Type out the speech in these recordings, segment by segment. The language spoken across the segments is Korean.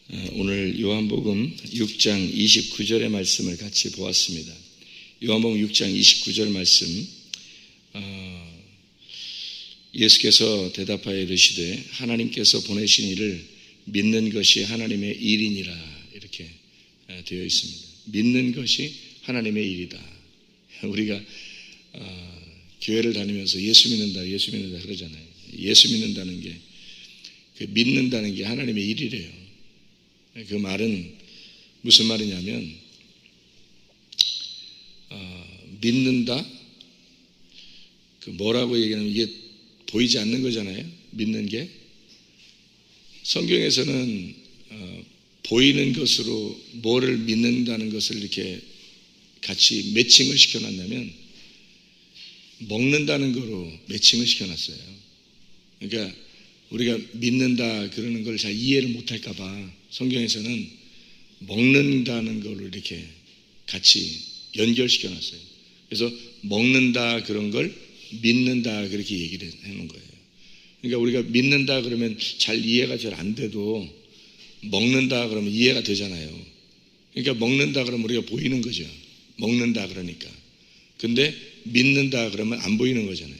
오늘 요한복음 6장 29절의 말씀을 같이 보았습니다. 요한복음 6장 29절 말씀, 예수께서 대답하여 이르시되 하나님께서 보내신 이를 믿는 것이 하나님의 일이니라, 이렇게 되어 있습니다. 믿는 것이 하나님의 일이다. 우리가 교회를 다니면서 예수 믿는다 그러잖아요. 예수 믿는다는 게, 믿는다는 게 하나님의 일이래요. 그 말은 무슨 말이냐면, 믿는다? 뭐라고 얘기하면 이게 보이지 않는 거잖아요. 믿는 게. 성경에서는 보이는 것으로 뭐를 믿는다는 것을 이렇게 같이 매칭을 시켜놨냐면, 먹는다는 거로 매칭을 시켜놨어요. 그러니까 우리가 믿는다 그러는 걸 잘 이해를 못할까 봐 성경에서는 먹는다는 걸로 이렇게 같이 연결시켜놨어요. 그래서 먹는다 그런 걸 믿는다 그렇게 얘기를 해놓은 거예요. 그러니까 우리가 믿는다 그러면 잘 이해가 잘 안 돼도 먹는다 그러면 이해가 되잖아요. 그러니까 먹는다 그러면 우리가 보이는 거죠. 먹는다 그러니까. 근데 믿는다 그러면 안 보이는 거잖아요.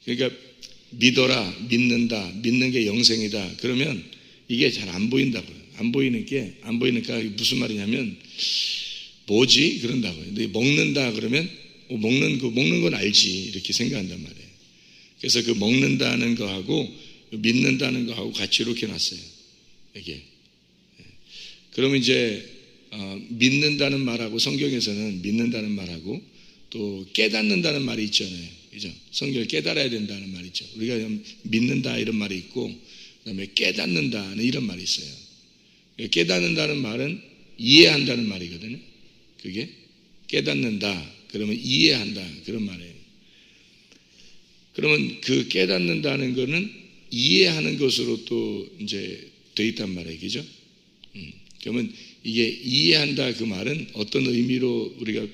그러니까 믿어라, 믿는다, 믿는 게 영생이다 그러면 이게 잘 안 보인다고요. 안 보이니까 무슨 말이냐면, 뭐지? 그런다고요. 근데 먹는다 그러면 먹는 건 알지, 이렇게 생각한단 말이에요. 그래서 그 먹는다는 거하고 믿는다는 거하고 같이 이렇게 놨어요. 이게. 그러면 이제 믿는다는 말하고, 성경에서는 믿는다는 말하고 또 깨닫는다는 말이 있잖아요. 그죠? 성경을 깨달아야 된다는 말이 있죠. 우리가 믿는다 이런 말이 있고, 그다음에 깨닫는다는 이런 말이 있어요. 깨닫는다는 말은 이해한다는 말이거든요. 그게 깨닫는다 그러면 이해한다 그런 말이에요. 그러면 그 깨닫는다는 거는 이해하는 것으로 또 이제 돼 있단 말이에요. 그죠? 그러면 이게 이해한다 그 말은 어떤 의미로 우리가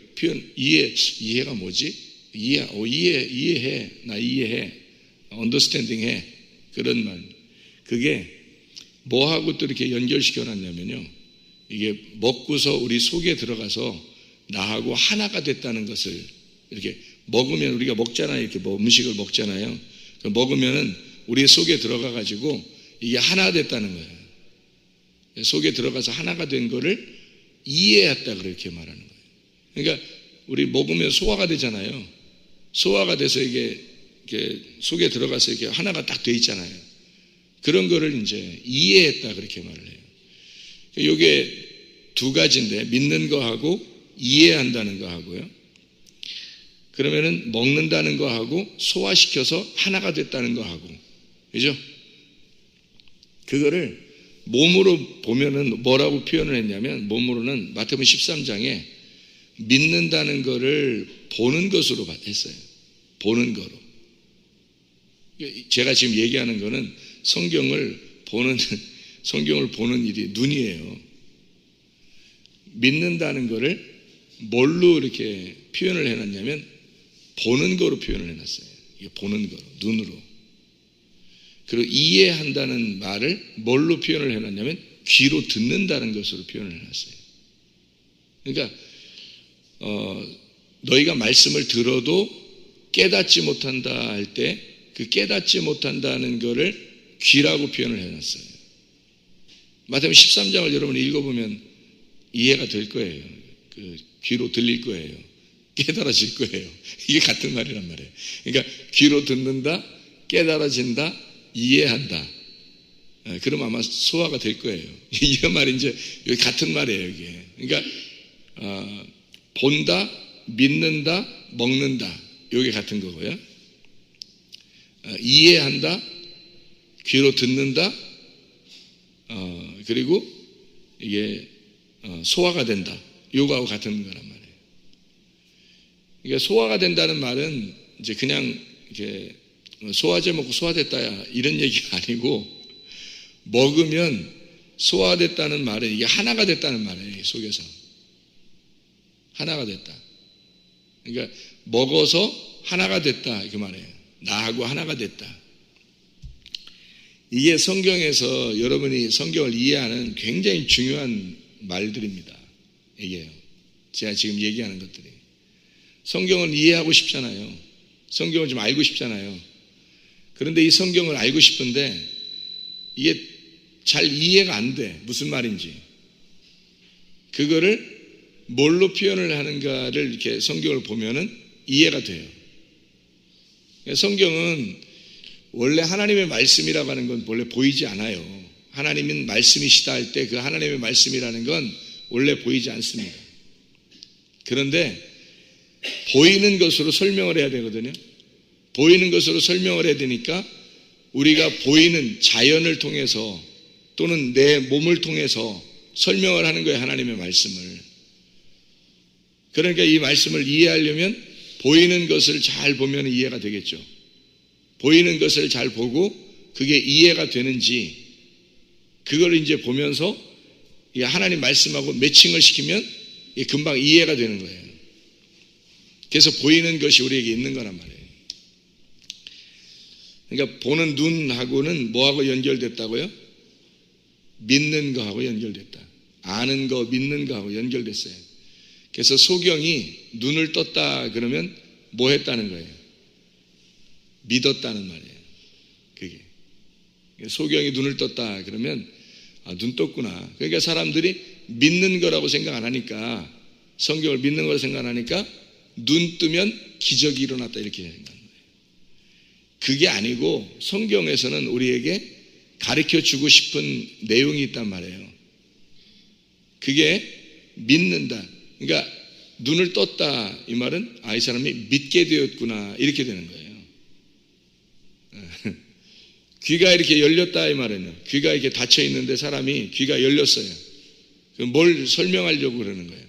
이해가 뭐지? 이해해. 나 이해해. understanding 해. 그런 말. 그게 뭐하고 또 이렇게 연결시켜 놨냐면요. 이게 먹고서 우리 속에 들어가서 나하고 하나가 됐다는 것을, 이렇게 먹으면 우리가 먹잖아요. 이렇게 음식을 먹잖아요. 먹으면은 우리 속에 들어가 가지고 이게 하나 됐다는 거예요. 속에 들어가서 하나가 된 거를 이해했다 그렇게 말하는 거예요. 그러니까 우리 먹으면 소화가 되잖아요. 소화가 돼서 이게 속에 들어가서 이렇게 하나가 딱 돼 있잖아요. 그런 거를 이제 이해했다 그렇게 말을 해요. 이게 두 가지인데, 믿는 거하고 이해한다는 거하고요. 그러면은 먹는다는 거하고 소화시켜서 하나가 됐다는 거하고, 그죠? 그거를 몸으로 보면은 뭐라고 표현을 했냐면, 몸으로는 마태복음 13장에 믿는다는 거를 보는 것으로 했어요. 보는 거로. 제가 지금 얘기하는 거는 성경을 보는 일이 눈이에요. 믿는다는 거를 뭘로 이렇게 표현을 해놨냐면, 보는 거로 표현을 해놨어요. 이게 보는 거로, 눈으로. 그리고 이해한다는 말을 뭘로 표현을 해놨냐면, 귀로 듣는다는 것으로 표현을 해놨어요. 그러니까 너희가 말씀을 들어도 깨닫지 못한다 할 때, 그 깨닫지 못한다는 거를 귀라고 표현을 해놨어요. 마태복음 13장을 여러분 읽어보면 이해가 될 거예요. 그 귀로 들릴 거예요. 깨달아질 거예요. 이게 같은 말이란 말이에요. 그러니까 귀로 듣는다, 깨달아진다, 이해한다. 그럼 아마 소화가 될 거예요. 이 말이 이제 여기 같은 말이에요. 이게. 그러니까 본다, 믿는다, 먹는다. 이게 같은 거고요. 이해한다, 귀로 듣는다, 그리고 이게 소화가 된다. 이거하고 같은 거란 말이에요. 그러니까 소화가 된다는 말은 이제 그냥 이렇게 소화제 먹고 소화됐다야 이런 얘기가 아니고, 먹으면 소화됐다는 말은 이게 하나가 됐다는 말이에요. 속에서 하나가 됐다. 그러니까 먹어서 하나가 됐다 그 말이에요. 나하고 하나가 됐다. 이게 성경에서 여러분이 성경을 이해하는 굉장히 중요한 말들입니다. 이게요. 제가 지금 얘기하는 것들이. 성경을 이해하고 싶잖아요. 성경을 좀 알고 싶잖아요. 그런데 이 성경을 알고 싶은데 이게 잘 이해가 안 돼. 무슨 말인지. 그거를 뭘로 표현을 하는가를 이렇게 성경을 보면은 이해가 돼요. 성경은 원래 하나님의 말씀이라고 하는 건 원래 보이지 않아요. 하나님은 말씀이시다 할 때 그 하나님의 말씀이라는 건 원래 보이지 않습니다. 그런데 보이는 것으로 설명을 해야 되거든요. 보이는 것으로 설명을 해야 되니까 우리가 보이는 자연을 통해서 또는 내 몸을 통해서 설명을 하는 거예요. 하나님의 말씀을. 그러니까 이 말씀을 이해하려면 보이는 것을 잘 보면 이해가 되겠죠. 보이는 것을 잘 보고 그게 이해가 되는지 그걸 이제 보면서 하나님 말씀하고 매칭을 시키면 금방 이해가 되는 거예요. 그래서 보이는 것이 우리에게 있는 거란 말이에요. 그러니까 보는 눈하고는 뭐하고 연결됐다고요? 믿는 거하고 연결됐다. 아는 거, 믿는 거하고 연결됐어요. 그래서 소경이 눈을 떴다 그러면 뭐 했다는 거예요? 믿었다는 말이에요. 그게. 소경이 눈을 떴다 그러면 눈 떴구나. 그러니까 사람들이 믿는 거라고 생각 안 하니까 성경을 믿는 거라고 생각 안 하니까 눈 뜨면 기적이 일어났다 이렇게 생각하는 거예요. 그게 아니고 성경에서는 우리에게 가르쳐 주고 싶은 내용이 있단 말이에요. 그게 믿는다. 그러니까 눈을 떴다 이 말은 이 사람이 믿게 되었구나 이렇게 되는 거예요. 귀가 이렇게 열렸다 이 말은요. 귀가 이렇게 닫혀 있는데 사람이 귀가 열렸어요. 뭘 설명하려고 그러는 거예요.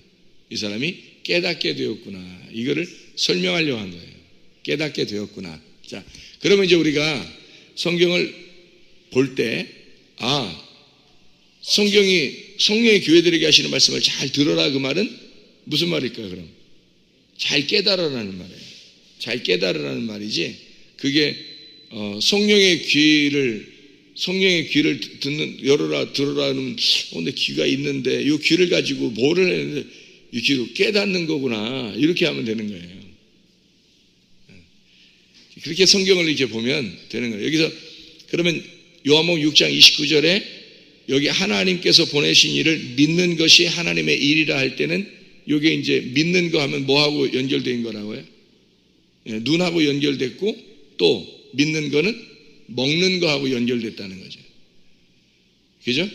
이 사람이 깨닫게 되었구나. 이거를 설명하려고 한 거예요. 깨닫게 되었구나. 자, 그러면 이제 우리가 성경을 볼 때 성령이 교회들에게 하시는 말씀을 잘 들어라 그 말은 무슨 말일까요? 그럼 잘 깨달으라는 말이에요. 잘 깨달으라는 말이지 그게 성령의 귀를 듣는 열어라 들어라는 내 귀가 있는데 이 귀를 가지고 뭐를 했는데 이 귀로 깨닫는 거구나 이렇게 하면 되는 거예요. 그렇게 성경을 이렇게 보면 되는 거예요. 여기서 그러면 요한복음 6장 29절에 여기 하나님께서 보내신 일을 믿는 것이 하나님의 일이라 할 때는 이게 이제 믿는 거 하면 뭐하고 연결된 거라고요? 눈하고 연결됐고 또 믿는 거는 먹는 거하고 연결됐다는 거죠. 그죠?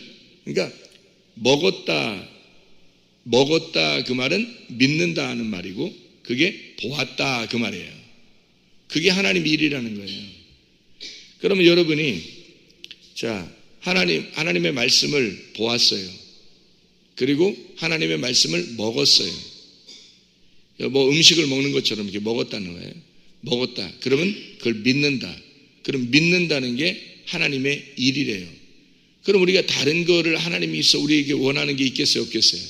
그러니까 먹었다 그 말은 믿는다 하는 말이고 그게 보았다 그 말이에요. 그게 하나님 일이라는 거예요. 그러면 여러분이 자 하나님의 말씀을 보았어요. 그리고 하나님의 말씀을 먹었어요. 뭐 음식을 먹는 것처럼 이렇게 먹었다는 거예요. 먹었다. 그러면 그걸 믿는다. 그럼 믿는다는 게 하나님의 일이래요. 그럼 우리가 다른 거를 하나님이 우리에게 원하는 게 있겠어요? 없겠어요?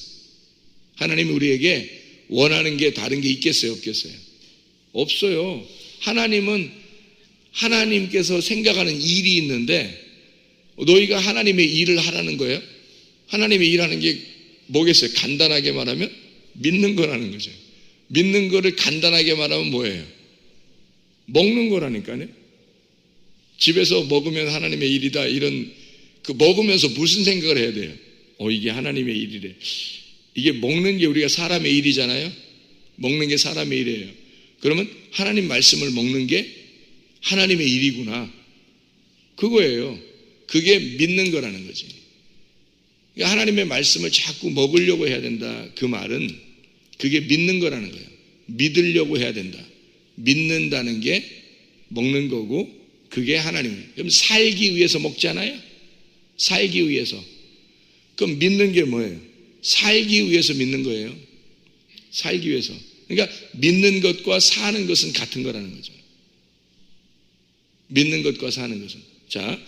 하나님이 우리에게 원하는 게 다른 게 있겠어요? 없겠어요? 없어요. 하나님은 하나님께서 생각하는 일이 있는데 너희가 하나님의 일을 하라는 거예요? 하나님의 일하는 게 뭐겠어요? 간단하게 말하면 믿는 거라는 거죠. 믿는 거를 간단하게 말하면 뭐예요? 먹는 거라니까요. 집에서 먹으면 하나님의 일이다 이런 그 먹으면서 무슨 생각을 해야 돼요? 이게 하나님의 일이래. 이게 먹는 게 우리가 사람의 일이잖아요. 먹는 게 사람의 일이에요. 그러면 하나님 말씀을 먹는 게 하나님의 일이구나. 그거예요. 그게 믿는 거라는 거지. 그러니까 하나님의 말씀을 자꾸 먹으려고 해야 된다. 그 말은 그게 믿는 거라는 거예요. 믿으려고 해야 된다. 믿는다는 게 먹는 거고 그게 하나님이에요. 그럼 살기 위해서 먹잖아요. 살기 위해서. 그럼 믿는 게 뭐예요? 살기 위해서 믿는 거예요. 살기 위해서. 그러니까 믿는 것과 사는 것은 같은 거라는 거죠. 믿는 것과 사는 것은. 자,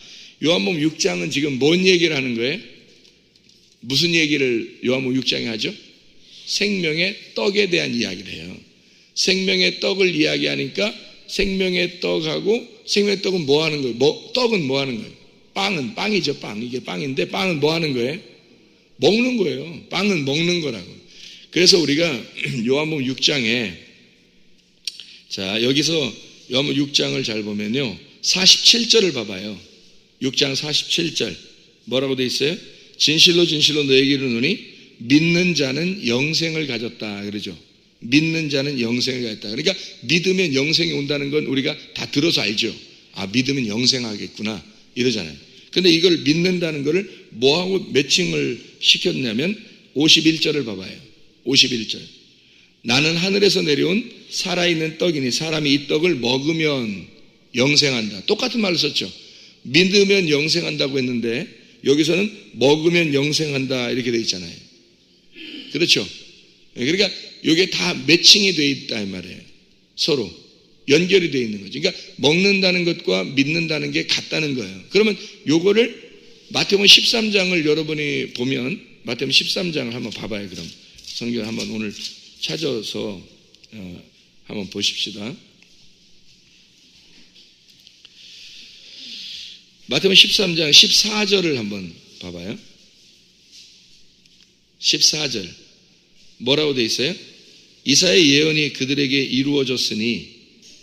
요한복음 6장은 지금 뭔 얘기를 하는 거예요? 무슨 얘기를 요한복음 6장에 하죠? 생명의 떡에 대한 이야기를 해요. 생명의 떡을 이야기하니까 생명의 떡하고 생명의 떡은 뭐 하는 거예요? 떡은 뭐 하는 거예요? 빵은 빵이죠. 빵. 이게 빵인데 빵은 뭐 하는 거예요? 먹는 거예요. 빵은 먹는 거라고. 그래서 우리가 요한복음 6장에 자 여기서 요한복음 6장을 잘 보면요 47절을 봐봐요. 6장 47절 뭐라고 돼 있어요? 진실로 진실로 너에게 이르노니 믿는 자는 영생을 가졌다 그러죠. 믿는 자는 영생을 가졌다. 그러니까 믿으면 영생이 온다는 건 우리가 다 들어서 알죠. 아 믿으면 영생하겠구나 이러잖아요. 근데 이걸 믿는다는 거를 뭐하고 매칭을 시켰냐면 51절을 봐봐요. 51절 나는 하늘에서 내려온 살아있는 떡이니 사람이 이 떡을 먹으면 영생한다. 똑같은 말을 썼죠. 믿으면 영생한다고 했는데 여기서는 먹으면 영생한다 이렇게 돼 있잖아요. 그렇죠. 그러니까 이게 다 매칭이 돼 있다 이 말이에요. 서로 연결이 돼 있는 거죠. 그러니까 먹는다는 것과 믿는다는 게 같다는 거예요. 그러면 요거를 마태복음 13장을 여러분이 보면 마태복음 13장을 한번 봐봐요. 그럼 성경 한번 오늘 찾아서 한번 보십시다. 마태복음 13장 14절을 한번 봐봐요. 14절 뭐라고 돼 있어요? 이사야의 예언이 그들에게 이루어졌으니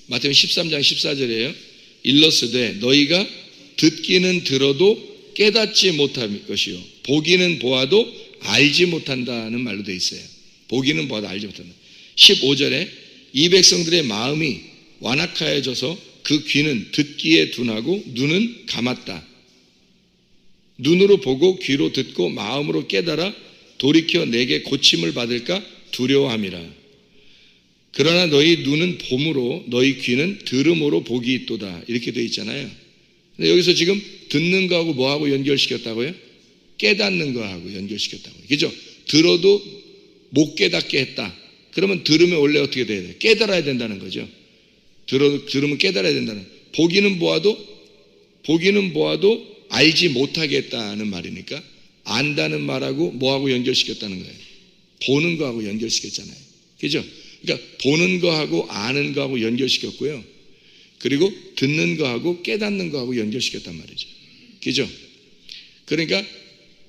마태복음 13장 14절이에요. 일러스되 너희가 듣기는 들어도 깨닫지 못할 것이요 보기는 보아도 알지 못한다는 말로 돼 있어요. 보기는 보아도 알지 못한다. 15절에 이 백성들의 마음이 완악하여져서 그 귀는 듣기에 둔하고 눈은 감았다. 눈으로 보고 귀로 듣고 마음으로 깨달아 돌이켜 내게 고침을 받을까 두려워함이라. 그러나 너희 눈은 봄으로 너희 귀는 들음으로 복이 있도다. 이렇게 되어 있잖아요. 근데 여기서 지금 듣는 거하고 뭐하고 연결시켰다고요? 깨닫는 거하고 연결시켰다고요. 그죠? 들어도 못 깨닫게 했다. 그러면 들으면 원래 어떻게 돼야 돼요? 깨달아야 된다는 거죠. 들으면 깨달아야 된다는. 보기는 보아도 알지 못하게 했다는 말이니까 안다는 말하고 뭐하고 연결시켰다는 거예요. 보는 거하고 연결시켰잖아요. 그죠? 그러니까 보는 거하고 아는 거하고 연결시켰고요. 그리고 듣는 거하고 깨닫는 거하고 연결시켰단 말이죠. 그죠? 그러니까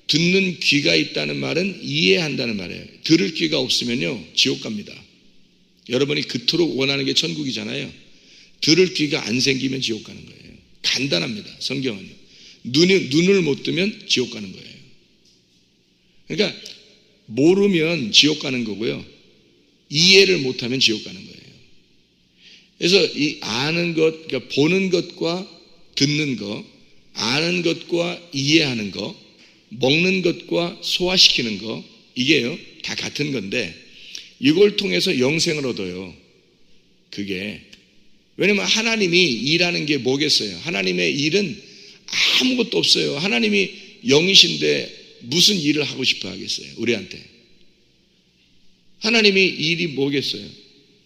듣는 귀가 있다는 말은 이해한다는 말이에요. 들을 귀가 없으면요 지옥 갑니다. 여러분이 그토록 원하는 게 천국이잖아요. 들을 귀가 안 생기면 지옥 가는 거예요. 간단합니다. 성경은요. 눈을 못 뜨면 지옥 가는 거예요. 그러니까 모르면 지옥 가는 거고요. 이해를 못하면 지옥 가는 거예요. 그래서 이 아는 것, 그러니까 보는 것과 듣는 것, 아는 것과 이해하는 것, 먹는 것과 소화시키는 것, 이게요 다 같은 건데 이걸 통해서 영생을 얻어요. 그게 왜냐면 하나님이 일하는 게 뭐겠어요? 하나님의 일은 아무것도 없어요. 하나님이 영이신데 무슨 일을 하고 싶어 하겠어요? 우리한테. 하나님이 일이 뭐겠어요?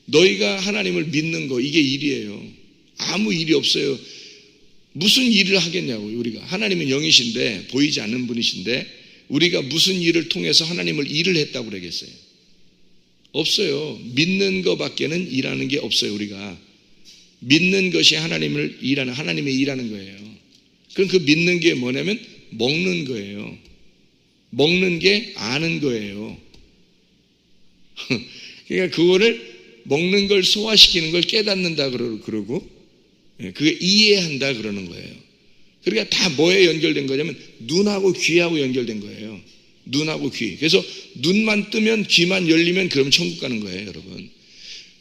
너희가 하나님을 믿는 거 이게 일이에요. 아무 일이 없어요. 무슨 일을 하겠냐고 우리가. 하나님은 영이신데 보이지 않는 분이신데 우리가 무슨 일을 통해서 하나님을 일을 했다고 그러겠어요? 없어요. 믿는 것밖에는 일하는 게 없어요. 우리가 믿는 것이 하나님의 일하는 거예요. 그럼 그 믿는 게 뭐냐면 먹는 거예요. 먹는 게 아는 거예요. 그러니까 그거를 먹는 걸 소화시키는 걸 깨닫는다 그러고 그게 이해한다 그러는 거예요. 그러니까 다 뭐에 연결된 거냐면 눈하고 귀하고 연결된 거예요. 눈하고 귀. 그래서 눈만 뜨면 귀만 열리면 그러면 천국 가는 거예요, 여러분.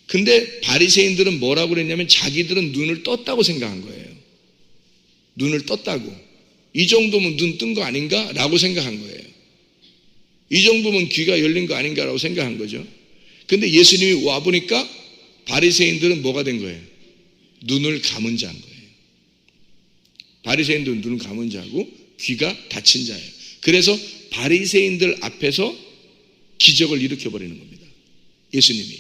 근데 바리새인들은 뭐라고 그랬냐면 자기들은 눈을 떴다고 생각한 거예요. 눈을 떴다고. 이 정도면 눈 뜬 거 아닌가? 라고 생각한 거예요. 이 정도면 귀가 열린 거 아닌가라고 생각한 거죠. 근데 예수님이 와보니까 바리새인들은 뭐가 된 거예요? 눈을 감은 자인 거예요. 바리새인들은 눈을 감은 자고 귀가 닫힌 자예요. 그래서 바리새인들 앞에서 기적을 일으켜버리는 겁니다. 예수님이.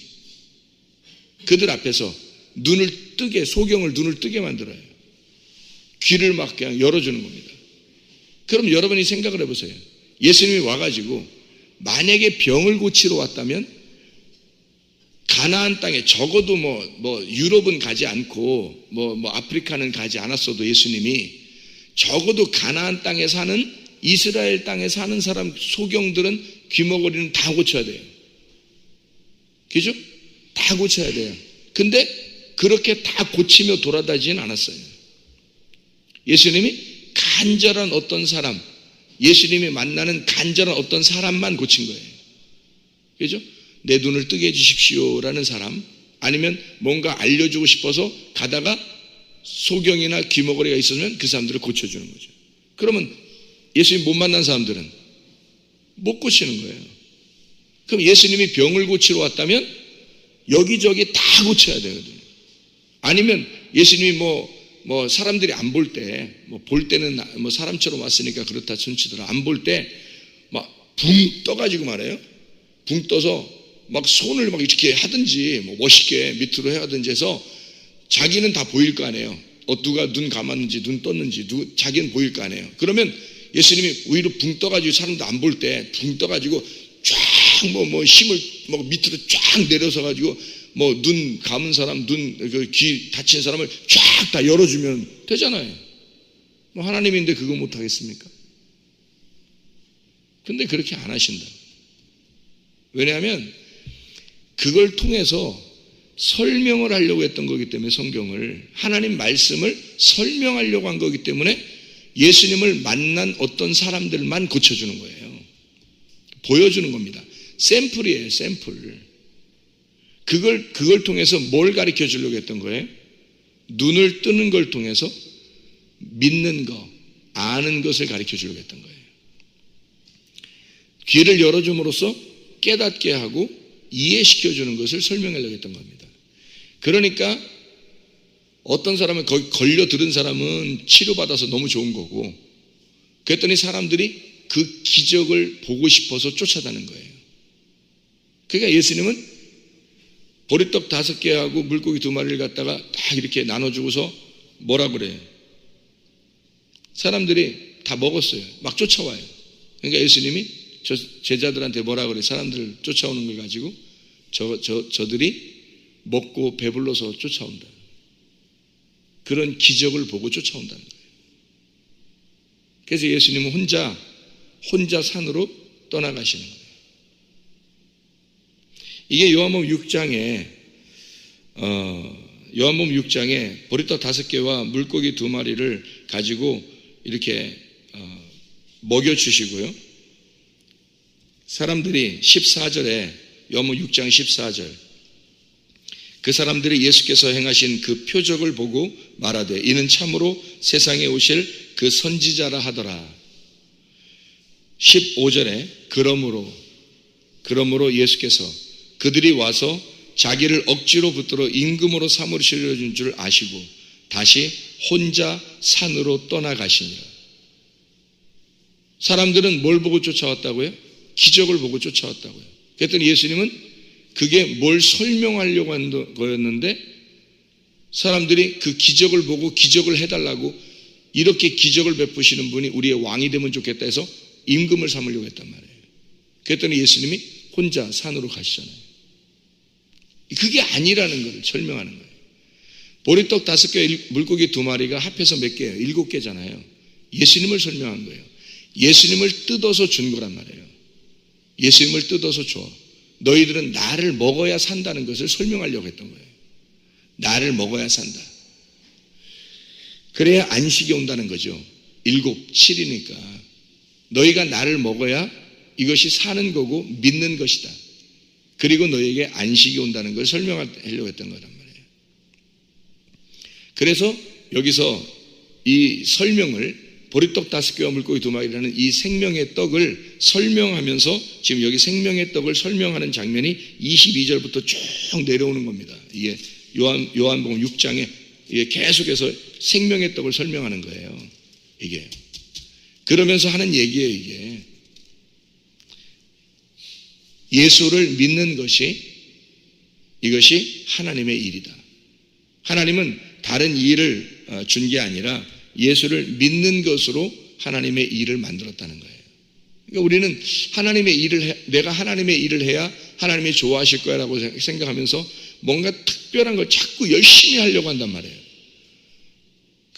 그들 앞에서 눈을 뜨게, 소경을 눈을 뜨게 만들어요. 귀를 막 그냥 열어주는 겁니다. 그럼 여러분이 생각을 해보세요. 예수님이 와가지고 만약에 병을 고치러 왔다면 가나안 땅에 적어도 뭐 유럽은 가지 않고 뭐 아프리카는 가지 않았어도 예수님이 적어도 가나안 땅에 사는, 이스라엘 땅에 사는 사람 소경들은 귀머거리는 다 고쳐야 돼요. 그죠? 다 고쳐야 돼요. 근데 그렇게 다 고치며 돌아다니지는 않았어요. 예수님이 간절한 어떤 사람, 예수님이 만나는 간절한 어떤 사람만 고친 거예요. 그죠? 내 눈을 뜨게 해주십시오라는 사람, 아니면 뭔가 알려주고 싶어서 가다가 소경이나 귀머거리가 있으면 그 사람들을 고쳐주는 거죠. 그러면 예수님 못 만난 사람들은 못 고치는 거예요. 그럼 예수님이 병을 고치러 왔다면 여기저기 다 고쳐야 되거든요. 아니면 예수님이 뭐 사람들이 안 볼 때, 볼 때는 뭐 사람처럼 왔으니까 그렇다 손치더라. 안 볼 때 막 붕 떠가지고 말해요. 붕 떠서 막 손을 막 이렇게 하든지 뭐 멋있게 밑으로 해야든지 해서 자기는 다 보일 거 아니에요. 누가 눈 감았는지 눈 떴는지 자기는 보일 거 아니에요. 그러면 예수님이 위로 붕 떠가지고 사람도 안 볼 때 붕 떠가지고 쫙 힘을 밑으로 쫙 내려서 가지고 눈 감은 사람, 귀 다친 사람을 쫙 다 열어주면 되잖아요. 하나님인데 그거 못 하겠습니까? 근데 그렇게 안 하신다. 왜냐하면 그걸 통해서 설명을 하려고 했던 거기 때문에, 성경을, 하나님 말씀을 설명하려고 한 거기 때문에 예수님을 만난 어떤 사람들만 고쳐주는 거예요. 보여주는 겁니다. 샘플이에요, 샘플. 그걸 통해서 뭘 가르쳐 주려고 했던 거예요? 눈을 뜨는 걸 통해서 믿는 거, 아는 것을 가르쳐 주려고 했던 거예요. 귀를 열어줌으로써 깨닫게 하고 이해시켜 주는 것을 설명하려고 했던 겁니다. 그러니까 어떤 사람은 거기 걸려 들은 사람은 치료받아서 너무 좋은 거고, 그랬더니 사람들이 그 기적을 보고 싶어서 쫓아다는 거예요. 그러니까 예수님은 보리떡 5개하고 물고기 2마리를 갖다가 딱 이렇게 나눠주고서 뭐라 그래요? 사람들이 다 먹었어요. 막 쫓아와요. 그러니까 예수님이 제자들한테 뭐라 그래요? 사람들 쫓아오는 걸 가지고 저들이 먹고 배불러서 쫓아온다. 그런 기적을 보고 쫓아온다는 거예요. 그래서 예수님은 혼자 산으로 떠나가시는 거예요. 이게 요한복음 6장에 보리떡 5개와 물고기 2마리를 가지고 이렇게 먹여주시고요. 사람들이 14절에, 요한복음 6장 14절, 그 사람들이 예수께서 행하신 그 표적을 보고 말하되 이는 참으로 세상에 오실 그 선지자라 하더라. 15절에 그러므로 예수께서 그들이 와서 자기를 억지로 붙들어 임금으로 삼으시려 준 줄 아시고 다시 혼자 산으로 떠나가시니라. 사람들은 뭘 보고 쫓아왔다고요? 기적을 보고 쫓아왔다고요. 그랬더니 예수님은 그게 뭘 설명하려고 한 거였는데, 사람들이 그 기적을 보고 기적을 해달라고, 이렇게 기적을 베푸시는 분이 우리의 왕이 되면 좋겠다 해서 임금을 삼으려고 했단 말이에요. 그랬더니 예수님이 혼자 산으로 가시잖아요. 그게 아니라는 걸 설명하는 거예요. 보리떡 5개, 물고기 2마리가 합해서 몇 개예요? 7개잖아요. 예수님을 설명한 거예요. 예수님을 뜯어서 준 거란 말이에요. 예수님을 뜯어서 줘. 너희들은 나를 먹어야 산다는 것을 설명하려고 했던 거예요. 나를 먹어야 산다. 그래야 안식이 온다는 거죠. 7, 7이니까. 너희가 나를 먹어야 이것이 사는 거고 믿는 것이다. 그리고 너희에게 안식이 온다는 걸 설명하려고 했던 거란 말이에요. 그래서 여기서 이 설명을, 보리떡 5개와 물고기 2마리라는 이 생명의 떡을 설명하면서 지금 여기 생명의 떡을 설명하는 장면이 22절부터 쭉 내려오는 겁니다. 이게 요한복음 6장에 이게 계속해서 생명의 떡을 설명하는 거예요. 이게 그러면서 하는 얘기예요. 이게 예수를 믿는 것이, 이것이 하나님의 일이다. 하나님은 다른 일을 준 게 아니라 예수를 믿는 것으로 하나님의 일을 만들었다는 거예요. 그러니까 우리는 내가 하나님의 일을 해야 하나님이 좋아하실 거야 라고 생각하면서 뭔가 특별한 걸 자꾸 열심히 하려고 한단 말이에요.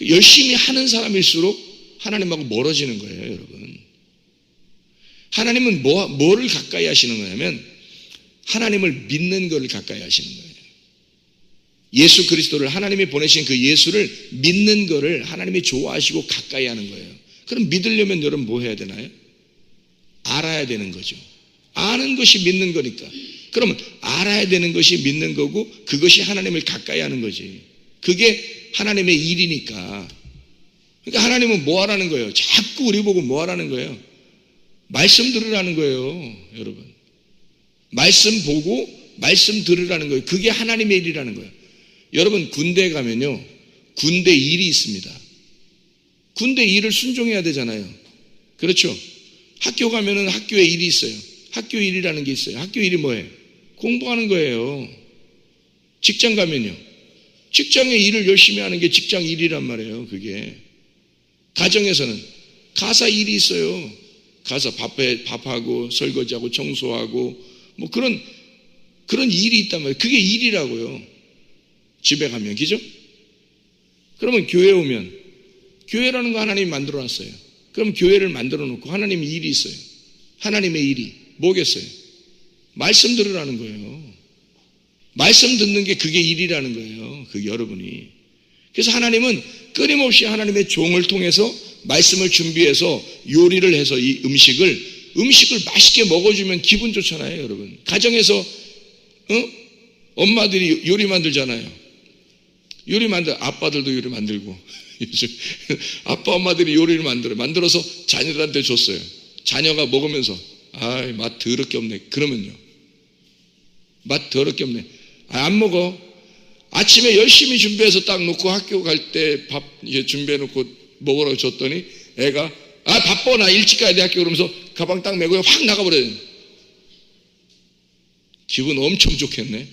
열심히 하는 사람일수록 하나님하고 멀어지는 거예요, 여러분. 하나님은 뭐를 가까이 하시는 거냐면 하나님을 믿는 것을 가까이 하시는 거예요. 예수 그리스도를, 하나님이 보내신 그 예수를 믿는 것을 하나님이 좋아하시고 가까이 하는 거예요. 그럼 믿으려면 여러분 뭐 해야 되나요? 알아야 되는 거죠. 아는 것이 믿는 거니까. 그러면 알아야 되는 것이 믿는 거고 그것이 하나님을 가까이 하는 거지. 그게 하나님의 일이니까. 그러니까 하나님은 뭐 하라는 거예요? 자꾸 우리 보고 뭐 하라는 거예요? 말씀 들으라는 거예요, 여러분. 말씀 보고 말씀 들으라는 거예요. 그게 하나님의 일이라는 거예요. 여러분 군대에 가면요, 군대 일이 있습니다. 군대 일을 순종해야 되잖아요. 그렇죠? 학교 가면은 학교에 일이 있어요. 학교 일이라는 게 있어요. 학교 일이 뭐예요? 공부하는 거예요. 직장 가면요, 직장의 일을 열심히 하는 게 직장 일이란 말이에요. 그게 가정에서는 가사 일이 있어요. 가서 밥하고 설거지하고 청소하고 뭐 그런 일이 있단 말이에요. 그게 일이라고요. 집에 가면, 그죠? 그러면 교회 오면, 교회라는 거 하나님이 만들어 놨어요. 그럼 교회를 만들어 놓고 하나님의 일이 있어요. 하나님의 일이 뭐겠어요? 말씀 들으라는 거예요. 말씀 듣는 게 그게 일이라는 거예요. 그게 여러분이. 그래서 하나님은 끊임없이 하나님의 종을 통해서 말씀을 준비해서 요리를 해서 이 음식을 맛있게 먹어주면 기분 좋잖아요, 여러분. 가정에서 엄마들이 요리 만들잖아요. 아빠들도 요리 만들고 요즘 아빠 엄마들이 요리를 만들어서 자녀들한테 줬어요. 자녀가 먹으면서 맛 더럽게 없네. 그러면요, 맛 더럽게 없네. 안 먹어. 아침에 열심히 준비해서 딱 놓고 학교 갈 때 밥 준비해 놓고 먹으라고 줬더니 애가 바빠, 나 일찍 가야 돼 학교, 그러면서 가방 딱 메고 확 나가버려요. 기분 엄청 좋겠네.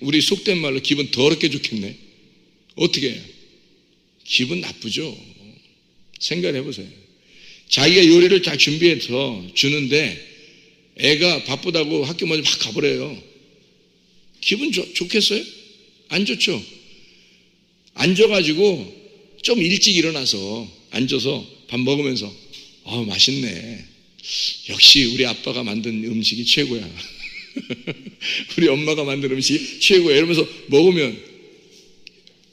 우리 속된 말로 기분 더럽게 좋겠네. 어떻게 해요? 기분 나쁘죠. 생각을 해보세요. 자기가 요리를 다 준비해서 주는데 애가 바쁘다고 학교 먼저 막 가버려요. 기분 좋겠어요? 안 좋죠. 앉아가지고 좀 일찍 일어나서 앉아서 밥 먹으면서 맛있네. 역시 우리 아빠가 만든 음식이 최고야. 우리 엄마가 만든 음식이 최고야. 이러면서 먹으면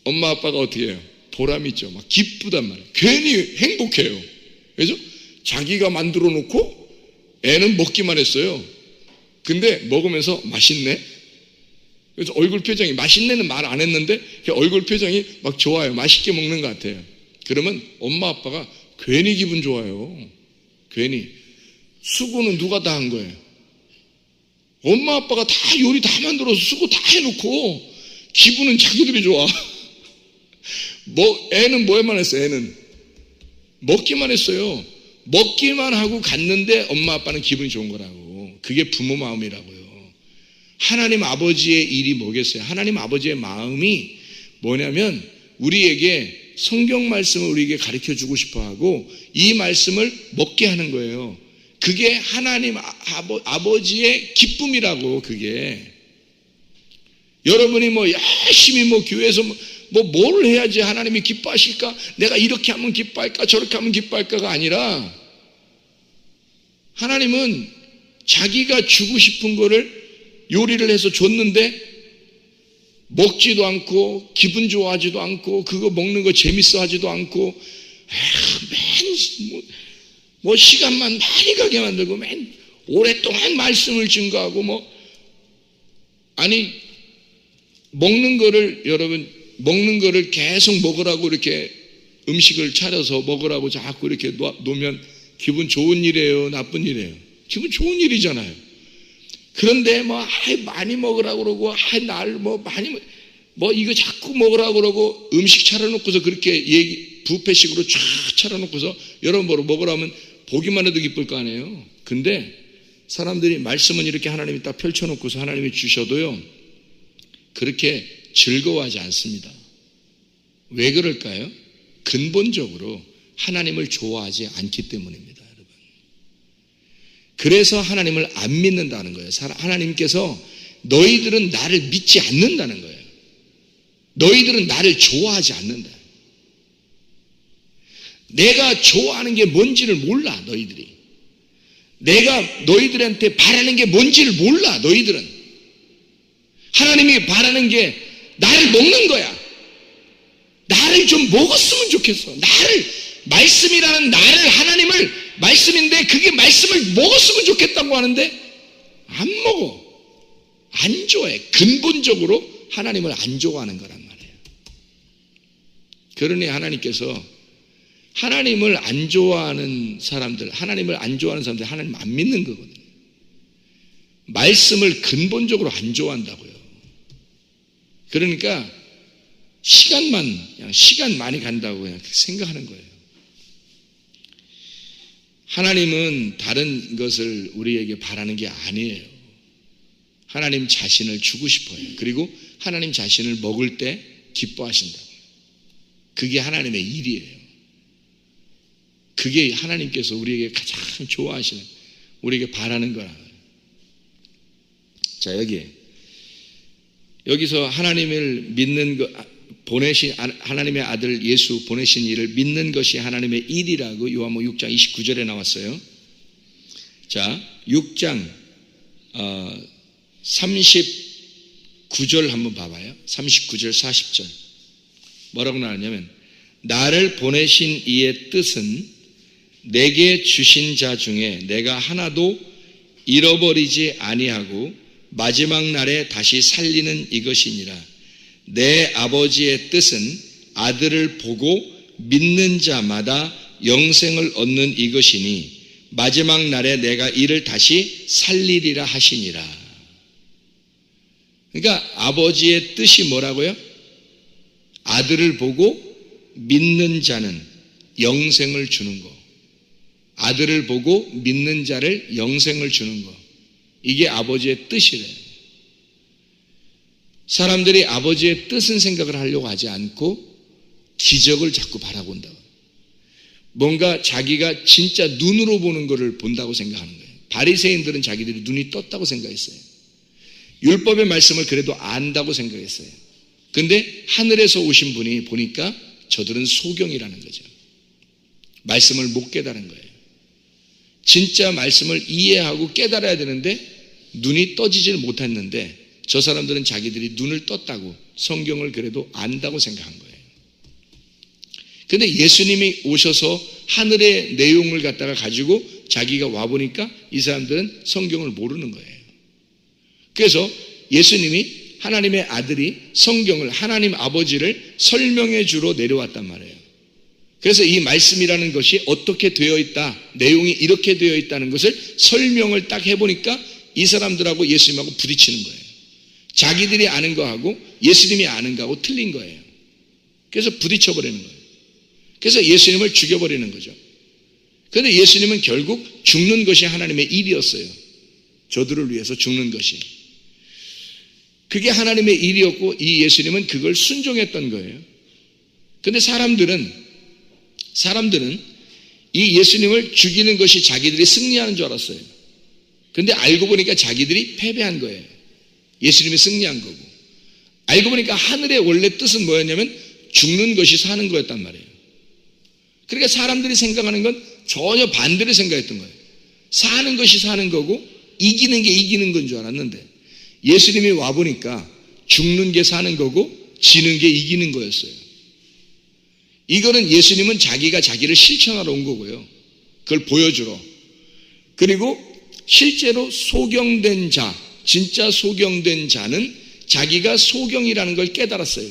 엄마 아빠가 어떻게 해요? 보람이 있죠. 막 기쁘단 말이에요. 괜히 행복해요. 그죠? 자기가 만들어 놓고 애는 먹기만 했어요. 근데 먹으면서 맛있네. 그래서 얼굴 표정이, 맛있네는 말 안 했는데 얼굴 표정이 막 좋아요. 맛있게 먹는 것 같아요. 그러면 엄마 아빠가 괜히 기분 좋아요. 괜히. 수고는 누가 다 한 거예요? 엄마 아빠가 다 요리 다 만들어서 수고 다 해놓고 기분은 자기들이 좋아. 애는 뭐에만 했어요? 애는 먹기만 했어요. 먹기만 하고 갔는데 엄마 아빠는 기분이 좋은 거라고. 그게 부모 마음이라고요. 하나님 아버지의 일이 뭐겠어요? 하나님 아버지의 마음이 뭐냐면 우리에게 성경 말씀을 우리에게 가르쳐 주고 싶어 하고 이 말씀을 먹게 하는 거예요. 그게 하나님 아버지의 기쁨이라고. 그게 여러분이 열심히 교회에서 뭐를 해야지 하나님이 기뻐하실까? 내가 이렇게 하면 기뻐할까? 저렇게 하면 기뻐할까가 아니라 하나님은 자기가 주고 싶은 거를 요리를 해서 줬는데 먹지도 않고 기분 좋아하지도 않고 그거 먹는 거 재밌어 하지도 않고 시간만 많이 가게 만들고 오랫동안 말씀을 증거하고 먹는 거를 계속 먹으라고 이렇게 음식을 차려서 먹으라고 자꾸 이렇게 놓으면 기분 좋은 일이에요? 나쁜 일이에요? 기분 좋은 일이잖아요. 그런데 많이 먹으라고 그러고 이거 자꾸 먹으라고 그러고 음식 차려놓고서 그렇게 뷔페식으로 쫙 차려놓고서 여러분 먹으라면 보기만 해도 기쁠 거 아니에요. 근데 사람들이 말씀은 이렇게 하나님이 딱 펼쳐놓고서 하나님이 주셔도요, 그렇게 즐거워하지 않습니다. 왜 그럴까요? 근본적으로 하나님을 좋아하지 않기 때문입니다, 여러분. 그래서 하나님을 안 믿는다는 거예요. 하나님께서 너희들은 나를 믿지 않는다는 거예요. 너희들은 나를 좋아하지 않는다. 내가 좋아하는 게 뭔지를 몰라, 너희들이. 내가 너희들한테 바라는 게 뭔지를 몰라, 너희들은. 하나님이 바라는 게 나를 먹는 거야. 나를 좀 먹었으면 좋겠어. 말씀이라는 하나님을, 말씀인데 그게 말씀을 먹었으면 좋겠다고 하는데 안 먹어. 안 좋아해. 근본적으로 하나님을 안 좋아하는 거란 말이에요. 그러니 하나님께서 하나님을 안 좋아하는 사람들, 하나님 하나님 안 믿는 거거든요. 말씀을 근본적으로 안 좋아한다고요. 그러니까 시간 많이 간다고 그냥 생각하는 거예요. 하나님은 다른 것을 우리에게 바라는 게 아니에요. 하나님 자신을 주고 싶어요. 그리고 하나님 자신을 먹을 때 기뻐하신다고요. 그게 하나님의 일이에요. 그게 하나님께서 우리에게 가장 좋아하시는, 우리에게 바라는 거라. 자, 여기서 하나님을 믿는 것, 하나님의 아들 예수 보내신 일을 믿는 것이 하나님의 일이라고 요한복음 6장 29절에 나왔어요. 자, 6장 39절 한번 봐봐요. 39절 40절 뭐라고 나왔냐면, 나를 보내신 이의 뜻은 내게 주신 자 중에 내가 하나도 잃어버리지 아니하고 마지막 날에 다시 살리는 이것이니라. 내 아버지의 뜻은 아들을 보고 믿는 자마다 영생을 얻는 이것이니 마지막 날에 내가 이를 다시 살리리라 하시니라. 그러니까 아버지의 뜻이 뭐라고요? 아들을 보고 믿는 자는 영생을 주는 거. 아들을 보고 믿는 자를 영생을 주는 거. 이게 아버지의 뜻이래요. 사람들이 아버지의 뜻은 생각을 하려고 하지 않고 기적을 자꾸 바라본다고. 뭔가 자기가 진짜 눈으로 보는 것을 본다고 생각하는 거예요. 바리새인들은 자기들이 눈이 떴다고 생각했어요. 율법의 말씀을 그래도 안다고 생각했어요. 근데 하늘에서 오신 분이 보니까 저들은 소경이라는 거죠. 말씀을 못 깨달은 거예요. 진짜 말씀을 이해하고 깨달아야 되는데 눈이 떠지질 못했는데 저 사람들은 자기들이 눈을 떴다고, 성경을 그래도 안다고 생각한 거예요. 근데 예수님이 오셔서 하늘의 내용을 갖다가 가지고 자기가 와보니까 이 사람들은 성경을 모르는 거예요. 그래서 예수님이, 하나님의 아들이 성경을, 하나님 아버지를 설명해 주러 내려왔단 말이에요. 그래서 이 말씀이라는 것이 어떻게 되어 있다, 내용이 이렇게 되어 있다는 것을 설명을 딱 해보니까 이 사람들하고 예수님하고 부딪히는 거예요. 자기들이 아는 거하고 예수님이 아는 거하고 틀린 거예요. 그래서 부딪혀버리는 거예요. 그래서 예수님을 죽여버리는 거죠. 그런데 예수님은 결국 죽는 것이 하나님의 일이었어요. 저들을 위해서 죽는 것이. 그게 하나님의 일이었고 이 예수님은 그걸 순종했던 거예요. 그런데 사람들은 이 예수님을 죽이는 것이 자기들이 승리하는 줄 알았어요. 그런데 알고 보니까 자기들이 패배한 거예요. 예수님이 승리한 거고. 알고 보니까 하늘의 원래 뜻은 뭐였냐면 죽는 것이 사는 거였단 말이에요. 그러니까 사람들이 생각하는 건 전혀 반대로 생각했던 거예요. 사는 것이 사는 거고 이기는 게 이기는 건 줄 알았는데 예수님이 와보니까 죽는 게 사는 거고 지는 게 이기는 거였어요. 이거는 예수님은 자기가 자기를 실천하러 온 거고요. 그걸 보여주러. 그리고 실제로 소경된 자, 진짜 소경된 자는 자기가 소경이라는 걸 깨달았어요.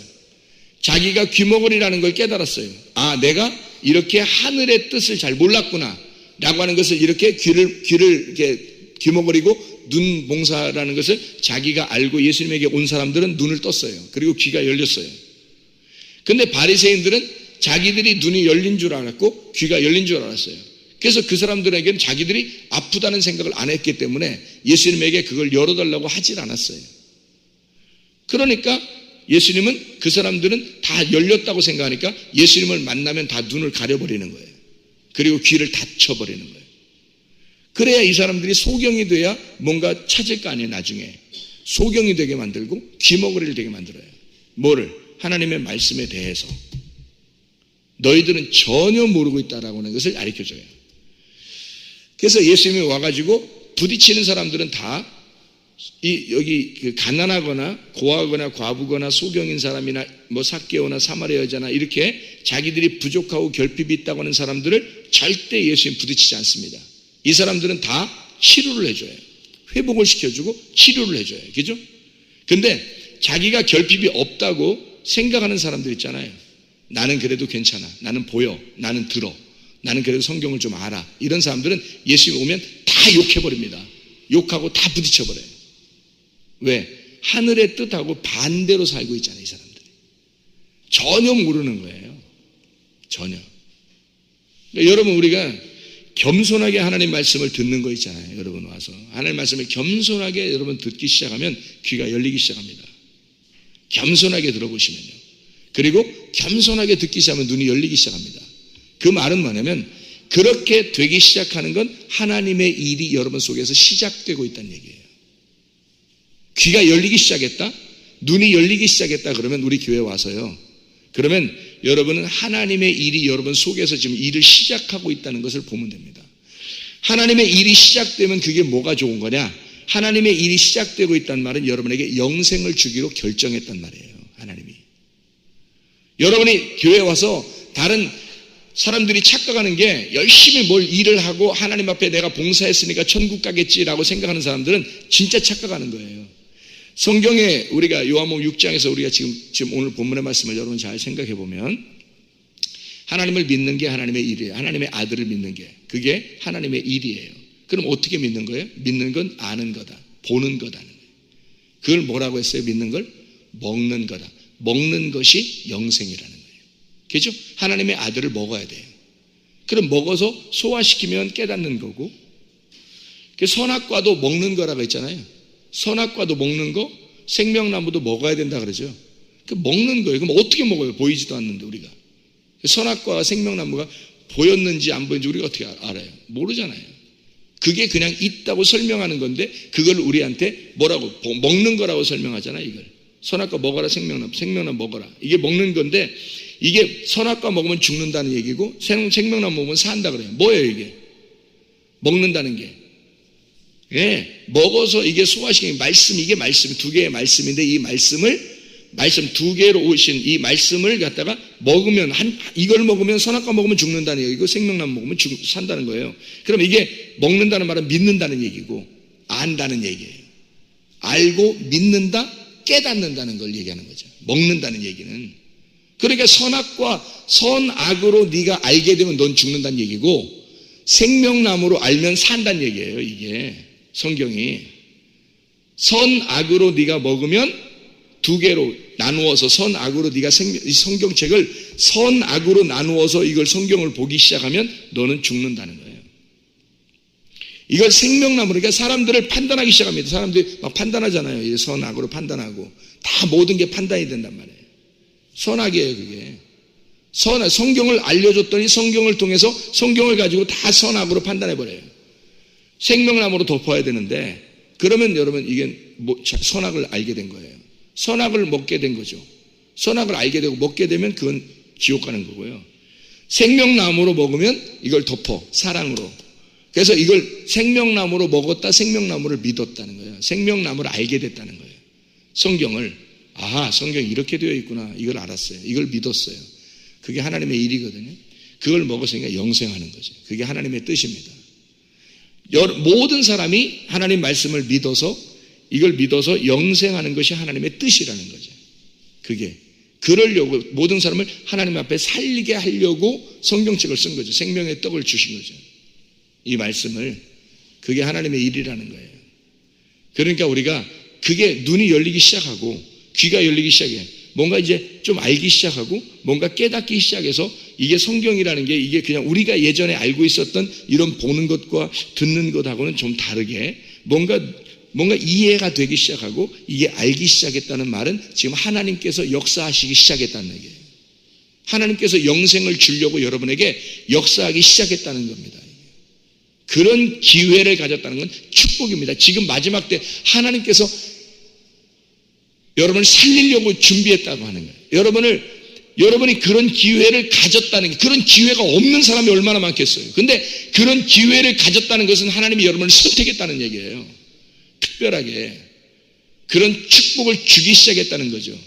자기가 귀머거리라는 걸 깨달았어요. 아, 내가 이렇게 하늘의 뜻을 잘 몰랐구나 라고 하는 것을, 이렇게 귀를 이렇게 귀머거리고 눈 봉사라는 것을 자기가 알고 예수님에게 온 사람들은 눈을 떴어요. 그리고 귀가 열렸어요. 근데 바리새인들은 자기들이 눈이 열린 줄 알았고 귀가 열린 줄 알았어요. 그래서 그 사람들에게는 자기들이 아프다는 생각을 안 했기 때문에 예수님에게 그걸 열어달라고 하질 않았어요. 그러니까 예수님은, 그 사람들은 다 열렸다고 생각하니까 예수님을 만나면 다 눈을 가려버리는 거예요. 그리고 귀를 닫혀버리는 거예요. 그래야 이 사람들이 소경이 돼야 뭔가 찾을 거 아니에요. 나중에 소경이 되게 만들고 귀머거리를 되게 만들어요. 뭐를? 하나님의 말씀에 대해서. 너희들은 전혀 모르고 있다라고 하는 것을 가르쳐줘요. 그래서 예수님이 와가지고 부딪히는 사람들은 다 여기 가난하거나 고아거나 과부거나 소경인 사람이나 뭐 삭개오나 사마리아 여자나 이렇게 자기들이 부족하고 결핍이 있다고 하는 사람들을 절대 예수님 부딪히지 않습니다. 이 사람들은 다 치료를 해줘요. 회복을 시켜주고 치료를 해줘요. 그죠? 근데 자기가 결핍이 없다고 생각하는 사람들 있잖아요. 나는 그래도 괜찮아. 나는 보여. 나는 들어. 나는 그래도 성경을 좀 알아. 이런 사람들은 예수님 오면 다 욕해버립니다. 욕하고 다 부딪혀버려요. 왜? 하늘의 뜻하고 반대로 살고 있잖아요, 이 사람들이. 전혀 모르는 거예요. 전혀. 그러니까 여러분, 우리가 겸손하게 하나님 말씀을 듣는 거 있잖아요. 여러분 와서 하나님 말씀을 겸손하게 여러분 듣기 시작하면 귀가 열리기 시작합니다. 겸손하게 들어보시면요. 그리고 겸손하게 듣기 시작하면 눈이 열리기 시작합니다. 그 말은 뭐냐면 그렇게 되기 시작하는 건 하나님의 일이 여러분 속에서 시작되고 있다는 얘기예요. 귀가 열리기 시작했다? 눈이 열리기 시작했다 그러면 우리 교회 와서요. 그러면 여러분은 하나님의 일이 여러분 속에서 지금 일을 시작하고 있다는 것을 보면 됩니다. 하나님의 일이 시작되면 그게 뭐가 좋은 거냐? 하나님의 일이 시작되고 있다는 말은 여러분에게 영생을 주기로 결정했단 말이에요. 하나님이. 여러분이 교회에 와서 다른 사람들이 착각하는 게 열심히 뭘 일을 하고 하나님 앞에 내가 봉사했으니까 천국 가겠지라고 생각하는 사람들은 진짜 착각하는 거예요. 성경에 우리가 요한복음 6장에서 우리가 지금 오늘 본문의 말씀을 여러분 잘 생각해 보면 하나님을 믿는 게 하나님의 일이에요. 하나님의 아들을 믿는 게 그게 하나님의 일이에요. 그럼 어떻게 믿는 거예요? 믿는 건 아는 거다. 보는 거다. 그걸 뭐라고 했어요? 믿는 걸 먹는 거다. 먹는 것이 영생이라는 거예요. 그렇죠? 하나님의 아들을 먹어야 돼요. 그럼 먹어서 소화시키면 깨닫는 거고 선악과도 먹는 거라고 했잖아요. 선악과도 먹는 거, 생명나무도 먹어야 된다 그러죠. 그 먹는 거예요. 그럼 어떻게 먹어요? 보이지도 않는데 우리가. 선악과와 생명나무가 보였는지 안 보였는지 우리가 어떻게 알아요? 모르잖아요. 그게 그냥 있다고 설명하는 건데 그걸 우리한테 뭐라고 먹는 거라고 설명하잖아요. 이걸 선악과 먹어라, 생명나무 먹어라. 이게 먹는 건데 이게 선악과 먹으면 죽는다는 얘기고 생명나무 먹으면 산다 그래요. 뭐예요 이게? 먹는다는 게. 예, 먹어서 이게 소화시키는 말씀, 이게 말씀, 두 개의 말씀인데 이 말씀 두 개로 오신 이 말씀을 갖다가 먹으면 이걸 먹으면 선악과 먹으면 죽는다는 얘기고 생명나무 먹으면 산다는 거예요. 그럼 이게 먹는다는 말은 믿는다는 얘기고 안다는 얘기예요. 알고 믿는다, 깨닫는다는 걸 얘기하는 거죠. 먹는다는 얘기는. 그러니까 선악으로 네가 알게 되면 넌 죽는다는 얘기고 생명나무로 알면 산다는 얘기예요. 이게 성경이. 선악으로 네가 먹으면 두 개로 나누어서 선악으로 네가 이 성경책을 선악으로 나누어서 이걸 성경을 보기 시작하면 너는 죽는다는 거예요. 이걸 생명나무, 그러니까 사람들을 판단하기 시작합니다. 사람들이 막 판단하잖아요. 선악으로 판단하고 다 모든 게 판단이 된단 말이에요. 선악이에요 그게. 성경을 알려줬더니 성경을 통해서 성경을 가지고 다 선악으로 판단해버려요. 생명나무로 덮어야 되는데 그러면 여러분 이게 선악을 알게 된 거예요. 선악을 먹게 된 거죠. 선악을 알게 되고 먹게 되면 그건 지옥 가는 거고요. 생명나무로 먹으면 이걸 덮어, 사랑으로. 그래서 이걸 생명나무로 먹었다, 생명나무를 믿었다는 거예요. 생명나무를 알게 됐다는 거예요. 성경을. 아하, 성경이 이렇게 되어 있구나. 이걸 알았어요. 이걸 믿었어요. 그게 하나님의 일이거든요. 그걸 먹었으니까 영생하는 거죠. 그게 하나님의 뜻입니다. 모든 사람이 하나님 말씀을 믿어서 이걸 믿어서 영생하는 것이 하나님의 뜻이라는 거죠. 그게 그러려고 모든 사람을 하나님 앞에 살게 하려고 성경책을 쓴 거죠. 생명의 떡을 주신 거죠. 이 말씀을. 그게 하나님의 일이라는 거예요. 그러니까 우리가 그게 눈이 열리기 시작하고 귀가 열리기 시작해. 뭔가 이제 좀 알기 시작하고 뭔가 깨닫기 시작해서 이게 성경이라는 게 이게 그냥 우리가 예전에 알고 있었던 이런 보는 것과 듣는 것하고는 좀 다르게 뭔가 이해가 되기 시작하고 이게 알기 시작했다는 말은 지금 하나님께서 역사하시기 시작했다는 얘기예요. 하나님께서 영생을 주려고 여러분에게 역사하기 시작했다는 겁니다. 그런 기회를 가졌다는 건 축복입니다. 지금 마지막 때 하나님께서 여러분을 살리려고 준비했다고 하는 거예요. 여러분이 그런 기회를 가졌다는 게, 그런 기회가 없는 사람이 얼마나 많겠어요. 근데 그런 기회를 가졌다는 것은 하나님이 여러분을 선택했다는 얘기예요. 특별하게 그런 축복을 주기 시작했다는 거죠.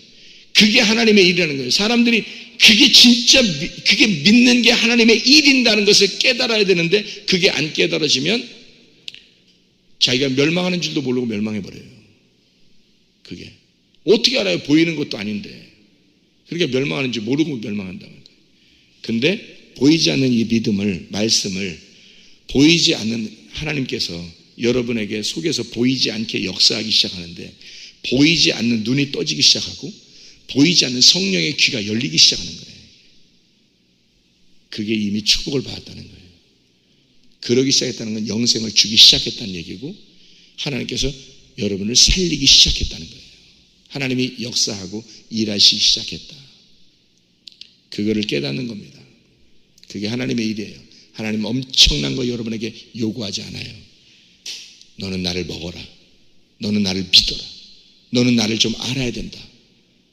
그게 하나님의 일이라는 거예요. 사람들이 그게 진짜 그게 믿는 게 하나님의 일인다는 것을 깨달아야 되는데, 그게 안 깨달아지면 자기가 멸망하는 줄도 모르고 멸망해버려요. 그게 어떻게 알아요? 보이는 것도 아닌데. 그러니까 멸망하는 줄 모르고 멸망한다는 거예요. 근데 보이지 않는 이 믿음을, 말씀을 보이지 않는 하나님께서 여러분에게 속에서 보이지 않게 역사하기 시작하는데, 보이지 않는 눈이 떠지기 시작하고 보이지 않는 성령의 귀가 열리기 시작하는 거예요. 그게 이미 축복을 받았다는 거예요. 그러기 시작했다는 건 영생을 주기 시작했다는 얘기고, 하나님께서 여러분을 살리기 시작했다는 거예요. 하나님이 역사하고 일하시기 시작했다. 그거를 깨닫는 겁니다. 그게 하나님의 일이에요. 하나님은 엄청난 거 여러분에게 요구하지 않아요. 너는 나를 먹어라. 너는 나를 믿어라. 너는 나를 좀 알아야 된다.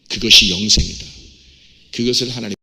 그것이 영생이다. 그것을 하나님